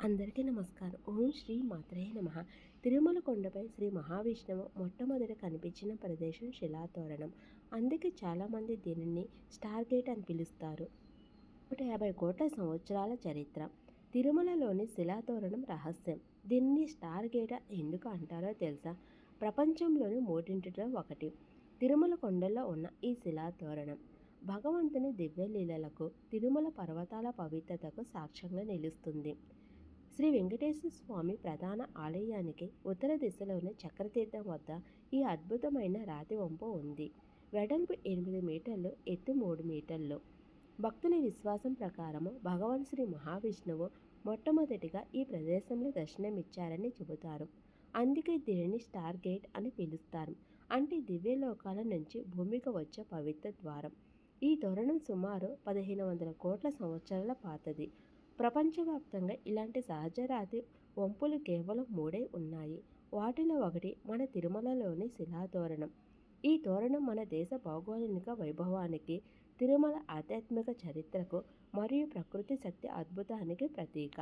అందరికీ నమస్కారం. ఓం శ్రీ మాత్రే నమః. తిరుమల కొండపై శ్రీ మహావిష్ణువు మొట్టమొదట కనిపించిన ప్రదేశం శిలాతోరణం. అందుకే చాలామంది దీనిని స్టార్ గేట్ అని పిలుస్తారు. 150 కోట్ల సంవత్సరాల చరిత్ర. తిరుమలలోని శిలాతోరణం రహస్యం. దీనిని స్టార్ గేట్ ఎందుకు అంటారో తెలుసా? ప్రపంచంలోని మూడింటిలో ఒకటి. తిరుమల కొండల్లో ఉన్న ఈ శిలాతోరణం భగవంతుని దివ్యలీలలకు, తిరుమల పర్వతాల పవిత్రతకు సాక్ష్యంగా నిలుస్తుంది. శ్రీ వెంకటేశ్వర స్వామి ప్రధాన ఆలయానికి ఉత్తర దిశలోని చక్రతీర్థం వద్ద ఈ అద్భుతమైన రాతి వంపు ఉంది. వెడల్పు 8 మీటర్లు, ఎత్తు 3 మీటర్లు. భక్తుల విశ్వాసం ప్రకారము భగవాన్ శ్రీ మహావిష్ణువు మొట్టమొదటిగా ఈ ప్రదేశంలో దర్శనమిచ్చారని చెబుతారు. అందుకే దీనిని స్టార్ గేట్ అని పిలుస్తారు. అంటే దివ్యలోకాల నుంచి భూమికి వచ్చే పవిత్ర ద్వారం. ఈ తోరణం సుమారు 1500 కోట్ల సంవత్సరాల పాతది. ప్రపంచవ్యాప్తంగా ఇలాంటి సహజ రాతి వంపులు కేవలం 3 ఉన్నాయి. వాటిలో ఒకటి మన తిరుమలలోని శిలాతోరణం. ఈ తోరణం మన దేశ భౌగోళిక వైభవానికి, తిరుమల ఆధ్యాత్మిక చరిత్రకు మరియు ప్రకృతి శక్తి అద్భుతానికి ప్రతీక.